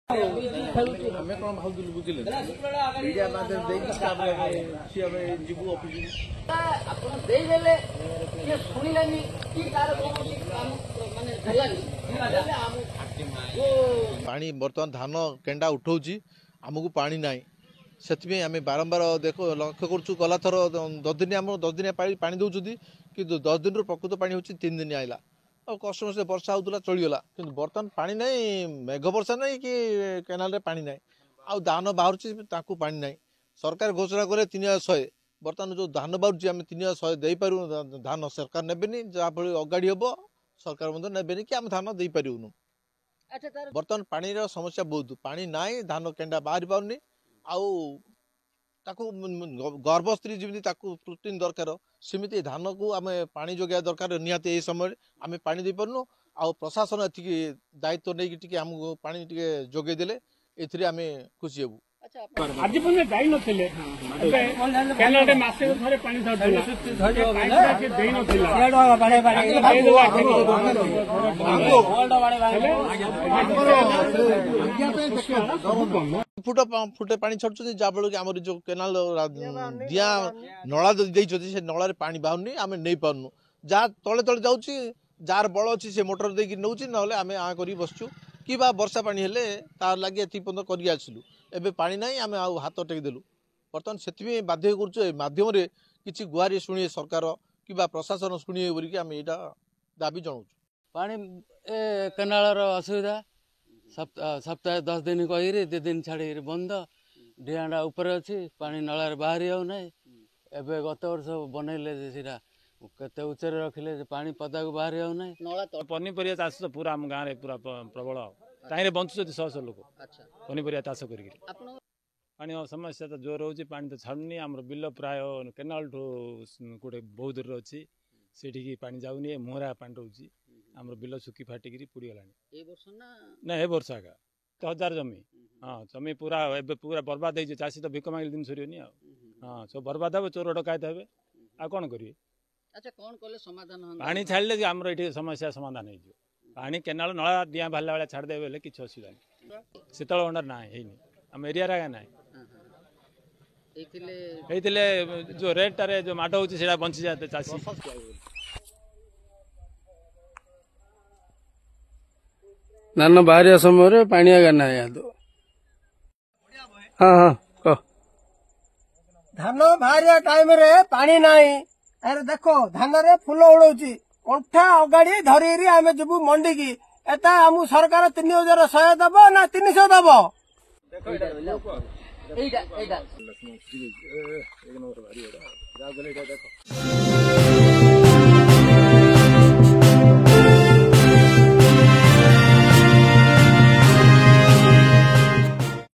ଆମେ କଣ ଭାବୁଥିଲୁ ବୁଝିଲେ ମିଡିଆ ମାଧ୍ୟମ ଦେଇକି ତାପରେ ଯିବୁ ଅଫିସ ଆପଣ ଦେଇଦେଲେ କିଏ ଶୁଣିଲେନି କି ତାର କୌଣସି ମାନେ ହେଲାନି। ପାଣି ବର୍ତ୍ତମାନ ଧାନ କେଣ୍ଡା ଉଠଉଛି ଆମକୁ ପାଣି ନାହିଁ ସେଥିପାଇଁ ଆମେ ବାରମ୍ବାର ଲକ୍ଷ୍ୟ କରୁଛୁ ଗଲାଥର 10 ଦିନ ଆମର 10 ଦିନିଆ ପାଣି ଦେଉଛନ୍ତି କିନ୍ତୁ 10 ଦିନରୁ ପ୍ରକୃତ ପାଣି ହେଉଛି 3 ଦିନ ଆଇଲା ଆଉ କଷ୍ଟମଷ୍ଟେ ବର୍ଷା ହେଉଥିଲା ଚଳିଗଲା କିନ୍ତୁ ବର୍ତ୍ତମାନ ପାଣି ନାହିଁ ମେଘ ବର୍ଷା ନାହିଁ କି କେନାଲରେ ପାଣି ନାହିଁ ଆଉ ଧାନ ବାହାରୁଛି ତାକୁ ପାଣି ନାହିଁ ସରକାର ଘୋଷଣା କଲେ 3100 ବର୍ତ୍ତମାନ ଯେଉଁ ଧାନ ବାହାରୁଛି ଆମେ 3100 ଦେଇପାରୁ ଧାନ ସରକାର ନେବେନି ଯାହାଫଳରେ ଅଗାଡ଼ି ହେବ ସରକାର ମଧ୍ୟ ନେବେନି କି ଆମେ ଧାନ ଦେଇପାରିବୁନୁ ବର୍ତ୍ତମାନ ପାଣିର ସମସ୍ୟା ବହୁତ ପାଣି ନାହିଁ ଧାନ କେଣ୍ଡା ବାହାରି ପାରୁନି ଆଉ ତାକୁ ଗର୍ଭସ୍ତ୍ରୀ ଯେମିତି ତାକୁ ପ୍ରୋଟିନ୍ ଦରକାର ସେମିତି ଧାନକୁ ଆମେ ପାଣି ଯୋଗାଇବା ଦରକାର ନିହାତି ଏହି ସମୟରେ ଆମେ ପାଣି ଦେଇପାରୁନୁ ଆଉ ପ୍ରଶାସନ ଏତିକି ଦାୟିତ୍ୱ ନେଇକି ଟିକେ ଆମକୁ ପାଣି ଟିକେ ଯୋଗାଇ ଦେଲେ ଏଥିରେ ଆମେ ଖୁସି ହେବୁ। ଆଜି ପର୍ଯ୍ୟନ୍ତ ଯାଇ ନଥିଲେ କେନାଲରେ ମାସେ ଥରେ ପାଣି ଫୁଟେ ପାଣି ଛାଡୁଛନ୍ତି ଯାହାଫଳରେ କି ଆମର ଯୋଉ କେନାଲ ଦିଆ ନଳା ଦେଇଛନ୍ତି ସେ ନଳାରେ ପାଣି ବାହାରୁନି ଆମେ ନେଇପାରୁନୁ ଯାହା ତଳେ ତଳେ ଯାଉଛି ଯାହାର ବଳ ଅଛି ସେ ମୋଟର ଦେଇକି ନେଉଛି ନହେଲେ ଆମେ କରିକି ବସିଛୁ କି ବା ବର୍ଷା ପାଣି ହେଲେ ତାର ଲାଗି ଏତିକି ପର୍ଯ୍ୟନ୍ତ କରିକି ଆସିଲୁ ଏବେ ପାଣି ନାହିଁ ଆମେ ଆଉ ହାତ ଟେକିଦେଲୁ ବର୍ତ୍ତମାନ ସେଥିପାଇଁ ବାଧ୍ୟ କରୁଛୁ ଏ ମାଧ୍ୟମରେ କିଛି ଗୁହାରି ଶୁଣିବେ ସରକାର କିମ୍ବା ପ୍ରଶାସନ ଶୁଣିବେ ବୋଲିକି ଆମେ ଏଇଟା ଦାବି ଜଣାଉଛୁ। ପାଣି କେନାଳର ଅସୁବିଧା ସପ୍ତାহে 10 ଦିନ କହିକିରି 2 ଦିନ ଛାଡ଼ିକିରି ବନ୍ଦ ଡିଆଁଟା ଉପରେ ଅଛି ପାଣି ନଳାରେ ବାହାରି ଯାଉନାହିଁ ଏବେ ଗତ ବର୍ଷ ବନେଇଲେ ଯେ ସେଟା କେତେ ଉଚ୍ଚରେ ରଖିଲେ ଯେ ପାଣି ପଦାକୁ ବାହାରି ଯାଉନାହିଁ ପନିପରିବା ଚାଷ ତ ପୁରା ଆମ ଗାଁରେ ପୁରା ପ୍ରବଳ ତାହିଁରେ ବଞ୍ଚୁଛନ୍ତି ଶହ ଶହ ଲୋକ ପନିପରିବା ଚାଷ କରିକି ପାଣି ସମସ୍ୟା ତ ଜୋର ହେଉଛି ପାଣି ତ ଛାଡ଼ୁନି ଆମର ବିଲ ପ୍ରାୟ କେନାଲଠୁ ଗୋଟେ ବହୁତ ଦୂରରେ ଅଛି ସେଠିକି ପାଣି ଯାଉନି ମୁହଁରା ପାଣି ରହୁଛି ଆମର ବିଲ ଶୁଖି ଫାଟିକିରି ପୋଡ଼ିଗଲାଣି ନା ଏ ବର୍ଷ ଆକା 1000 ଜମି ହଁ ଜମି ପୁରା ଏବେ ପୁରା ବର୍ବାଦ ହେଇଛି ଚାଷୀ ତ ଭିକ ମାଗିଲେ ଦିନ ସରିବନି ଆଉ ହଁ ସବୁ ବର୍ବାଦ ହେବ ଚୋର ଡକାୟତ ହେବେ ଆଉ କ'ଣ କରିବେ ପାଣି ଛାଡ଼ିଲେ ଆମର ଏଠି ସମସ୍ୟା ସମାଧାନ ହେଇଯିବ ପାଣି କେନାଲ ନଳା ଡିଆଁ ବାହାରିଲା ଭଳିଆ ଛାଡ଼ିଦେବେ ବୋଲେ କିଛି ଅସୁବିଧା ନାହିଁ ଶୀତଳ ଭଣ୍ଡାର ନାହିଁ ହେଇନି ଆମ ଏରିଆରେ ଆଜ୍ଞା ନାହିଁ ହେଇଥିଲେ ଯୋଉ ରେଟ୍ଟାରେ ଯୋଉ ମାଡ଼ ହେଉଛି ସେଇଟା ବଞ୍ଚିଯାଆନ୍ତେ ଚାଷୀ ଧାନ ବାହାରିବା ସମୟରେ ପାଣି ଆଗା ନାହିଁ ହଁ ହଁ କହ ଧାନ ବାହାରିବା ଟାଇମରେ ପାଣି ନାହିଁ ଆରେ ଦେଖ ଧାନରେ ଫୁଲ ଉଡଉଛି କଣ୍ଠା ଅଗାଡି ଧରିକିରି ଆମେ ଯିବୁ ମଣ୍ଡିକି ଏଟା ଆମକୁ ସରକାର 3100 ଦବ ନା 300 ଦବ ଏଇଟା